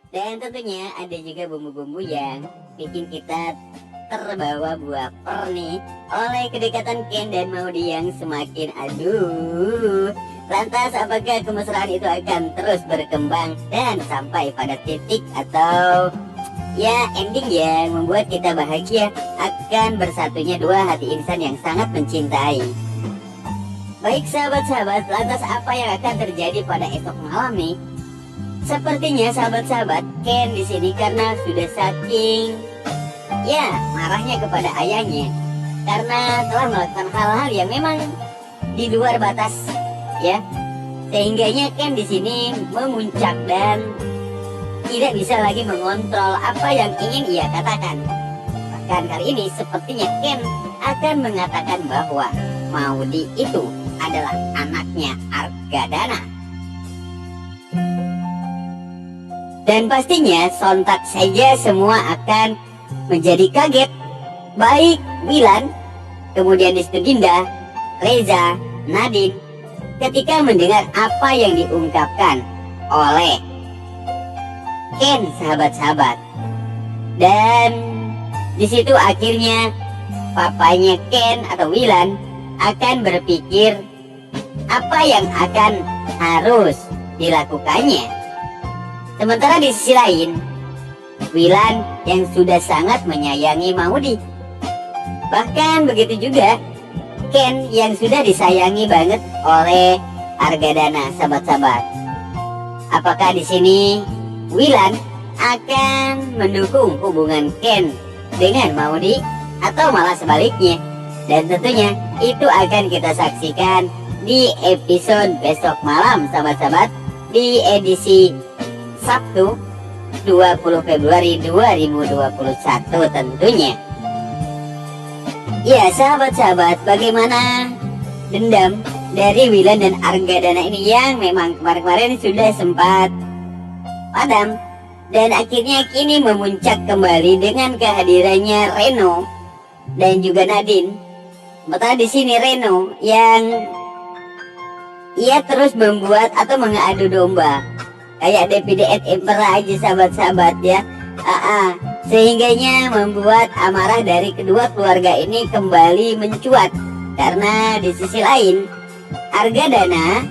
Dan tentunya ada juga bumbu-bumbu yang bikin kita terbawa baper nih oleh kedekatan Ken dan Maudy yang semakin aduh. Lantas apakah kemesraan itu akan terus berkembang dan sampai pada titik atau ya ending yang membuat kita bahagia akan bersatunya dua hati insan yang sangat mencintai. Baik sahabat-sahabat, lantas apa yang akan terjadi pada esok malam nih? Sepertinya sahabat-sahabat, Ken di sini karena sudah saking ya marahnya kepada ayahnya karena telah melakukan hal-hal yang memang di luar batas ya, sehingganya Ken di sini memuncak dan tidak bisa lagi mengontrol apa yang ingin ia katakan. Bahkan kali ini sepertinya Ken akan mengatakan bahwa Maudy itu adalah anaknya Argadana. Dan pastinya sontak saja semua akan menjadi kaget. Baik Wilan, kemudian disitu Dinda, Reza, Nadine, ketika mendengar apa yang diungkapkan oleh Ken sahabat-sahabat. Dan disitu akhirnya papanya Ken atau Wilan akan berpikir apa yang akan harus dilakukannya. Sementara di sisi lain, Wilan yang sudah sangat menyayangi Maudy. Bahkan begitu juga Ken yang sudah disayangi banget oleh Argadana, sahabat-sahabat. Apakah di sini Wilan akan mendukung hubungan Ken dengan Maudy atau malah sebaliknya? Dan tentunya itu akan kita saksikan di episode besok malam, sahabat-sahabat, di edisi Sabtu 20 Februari 2021 tentunya. Ya sahabat-sahabat, bagaimana dendam dari Wilan dan Argadana ini yang memang kemarin-kemarin sudah sempat padam dan akhirnya kini memuncak kembali dengan kehadirannya Reno dan juga Nadine. Sementara di sini Reno yang ia terus membuat atau mengadu domba kayak DPDS Emperor aja sahabat-sahabat ya. Sehingganya membuat amarah dari kedua keluarga ini kembali mencuat. Karena di sisi lain Argadana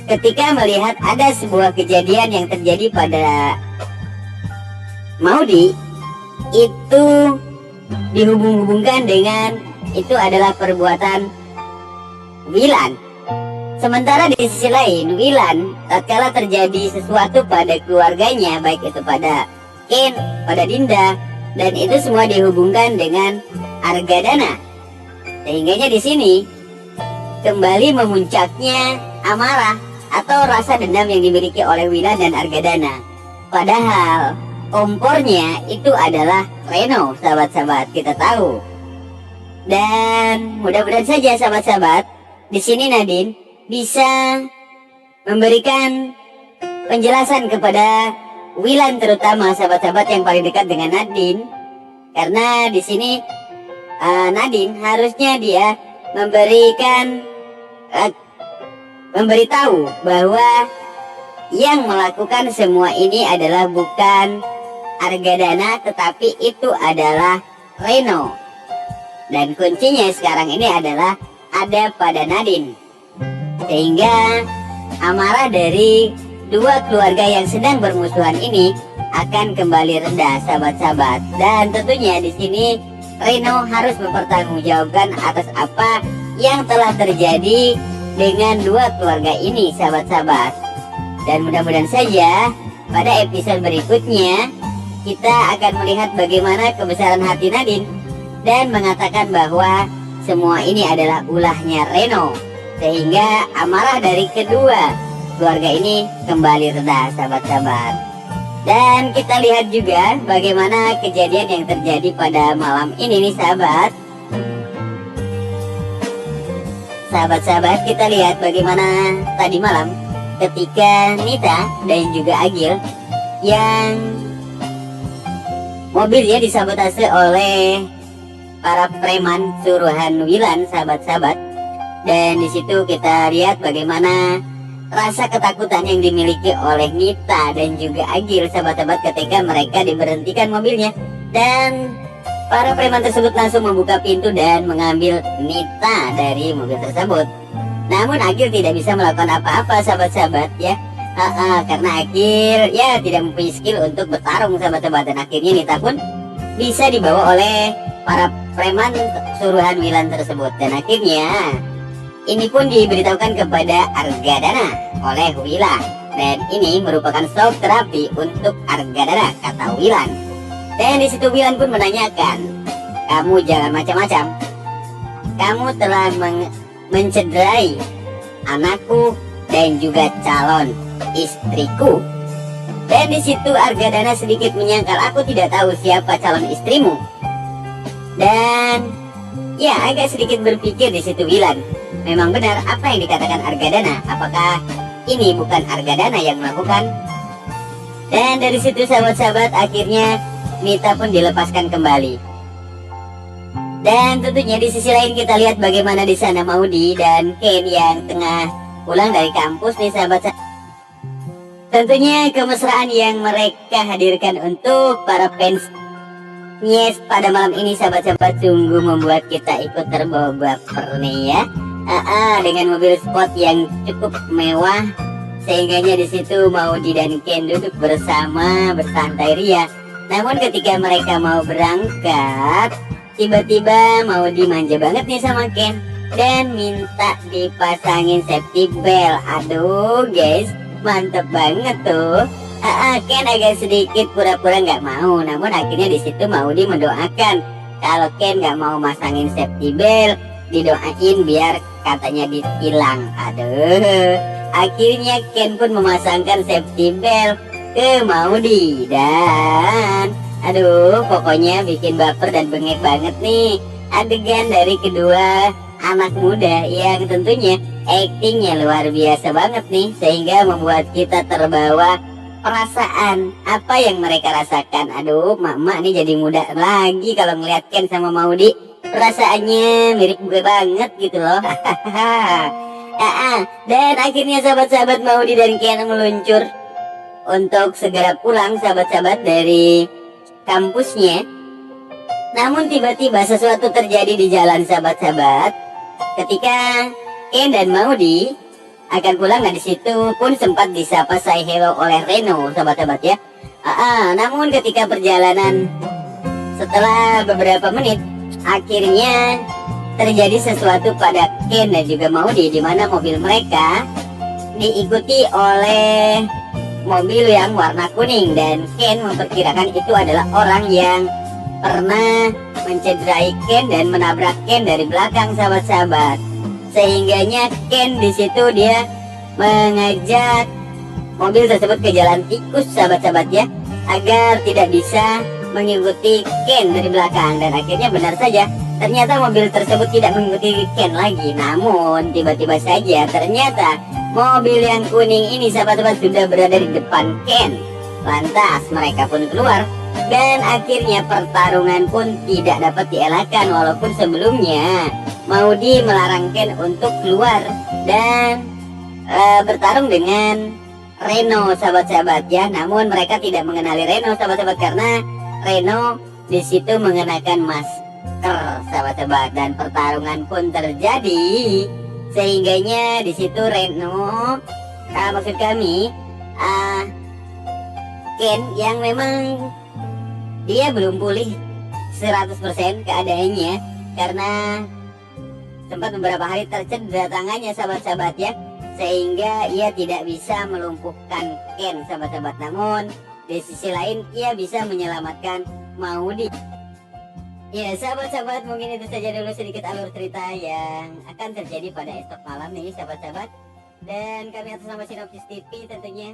ketika melihat ada sebuah kejadian yang terjadi pada Maudy itu dihubung-hubungkan dengan itu adalah perbuatan Wilan. Sementara di sisi lain, Wilan tatkala terjadi sesuatu pada keluarganya, baik itu pada Ken, pada Dinda, dan itu semua dihubungkan dengan Argadana. Sehingganya di sini kembali memuncaknya amarah atau rasa dendam yang dimiliki oleh Wilan dan Argadana. Padahal kompornya itu adalah Reno, sahabat-sahabat, kita tahu. Dan mudah-mudahan saja sahabat-sahabat, di sini Nadine bisa memberikan penjelasan kepada Wilan, terutama sahabat-sahabat yang paling dekat dengan Nadine, karena di sini Nadine harusnya dia memberitahu bahwa yang melakukan semua ini adalah bukan Argadana tetapi itu adalah Reno, dan kuncinya sekarang ini adalah ada pada Nadine. Sehingga amarah dari dua keluarga yang sedang bermusuhan ini akan kembali reda, sahabat-sahabat. Dan tentunya di sini Reno harus mempertanggungjawabkan atas apa yang telah terjadi dengan dua keluarga ini, sahabat-sahabat. Dan mudah-mudahan saja pada episode berikutnya kita akan melihat bagaimana kebesaran hati Nadine dan mengatakan bahwa semua ini adalah ulahnya Reno, sehingga amarah dari kedua keluarga ini kembali reda, sahabat-sahabat. Dan kita lihat juga bagaimana kejadian yang terjadi pada malam ini nih sahabat. Sahabat-sahabat, kita lihat bagaimana tadi malam ketika Nita dan juga Agil yang mobilnya disabotase oleh para preman suruhan Wilan, sahabat-sahabat. Dan di situ kita lihat bagaimana rasa ketakutan yang dimiliki oleh Nita dan juga Agil, sahabat-sahabat, ketika mereka diberhentikan mobilnya. Dan para preman tersebut langsung membuka pintu dan mengambil Nita dari mobil tersebut. Namun Agil tidak bisa melakukan apa-apa, sahabat-sahabat ya. Karena Agil ya tidak mempunyai skill untuk bertarung, sahabat-sahabat. Dan akhirnya Nita pun bisa dibawa oleh para preman suruhan Wilan tersebut. Dan akhirnya ini pun diberitahukan kepada Argadana oleh Wilan. Dan ini merupakan shock terapi untuk Argadana, kata Wilan. Dan disitu Wilan pun menanyakan, kamu jangan macam-macam. Kamu telah mencederai anakku dan juga calon istriku. Dan disitu Argadana sedikit menyangkal, aku tidak tahu siapa calon istrimu. Dan ya agak sedikit berpikir di situ Wilan. Memang benar apa yang dikatakan Argadana. Apakah ini bukan Argadana yang melakukan? Dan dari situ sahabat-sahabat, akhirnya Nita pun dilepaskan kembali. Dan tentunya di sisi lain kita lihat bagaimana di sana Maudy dan Ken yang tengah pulang dari kampus nih, sahabat-sahabat. Tentunya kemesraan yang mereka hadirkan untuk para fans Yes pada malam ini, sahabat-sahabat, sungguh membuat kita ikut terbawa baper nih ya. Dengan mobil sport yang cukup mewah, sehingganya di situ Maudy dan Ken duduk bersama bersantai ria. Namun ketika mereka mau berangkat, tiba-tiba Maudy manja banget nih sama Ken dan minta dipasangin safety belt. Aduh guys, mantep banget tuh. Ken agak sedikit pura-pura nggak mau, namun akhirnya di situ Maudy mendoakan kalau Ken nggak mau masangin safety belt, didoain biar katanya ditilang. Aduh, akhirnya Ken pun memasangkan safety belt ke Maudy. Dan aduh, pokoknya bikin baper dan bengek banget nih adegan dari kedua anak muda yang tentunya aktingnya luar biasa banget nih, sehingga membuat kita terbawa perasaan apa yang mereka rasakan. Aduh, mama nih jadi muda lagi kalau ngeliat Ken sama Maudy. Perasaannya mirip gue banget gitu loh. Dan akhirnya sahabat-sahabat, Maudy dan Ken meluncur untuk segera pulang, sahabat-sahabat, dari kampusnya. Namun tiba-tiba sesuatu terjadi di jalan, sahabat-sahabat. Ketika Ken dan Maudy akan pulang, dan disitu pun sempat disapa say hello oleh Reno, sahabat-sahabat ya. Namun ketika perjalanan setelah beberapa menit, akhirnya terjadi sesuatu pada Ken dan juga Maudy, di mana mobil mereka diikuti oleh mobil yang warna kuning. Dan Ken memperkirakan itu adalah orang yang pernah mencederai Ken dan menabrak Ken dari belakang, sahabat-sahabat. Sehingganya Ken di situ dia mengajak mobil tersebut ke jalan tikus, sahabat-sahabat ya, agar tidak bisa mengikuti Ken dari belakang. Dan akhirnya benar saja, ternyata mobil tersebut tidak mengikuti Ken lagi. Namun tiba-tiba saja ternyata mobil yang kuning ini, sahabat-sahabat, sudah berada di depan Ken. Lantas mereka pun keluar, dan akhirnya pertarungan pun tidak dapat dielakkan. Walaupun sebelumnya Maudy melarang Ken untuk keluar dan bertarung dengan Reno, sahabat-sahabat ya. Namun mereka tidak mengenali Reno, sahabat-sahabat, karena Reno di situ mengenakan masker, sahabat-sahabat. Dan pertarungan pun terjadi, sehingganya di situ Reno, maksud kami Ken yang memang dia belum pulih 100% keadaannya, karena sempat beberapa hari tercedera tangannya, sahabat-sahabat ya, sehingga ia tidak bisa melumpuhkan Ken, sahabat-sahabat. Namun di sisi lain ia bisa menyelamatkan Maudy. Ya sahabat-sahabat, mungkin itu saja dulu sedikit alur cerita yang akan terjadi pada esok malam nih, sahabat-sahabat. Dan kami atas nama Sinopsis TV tentunya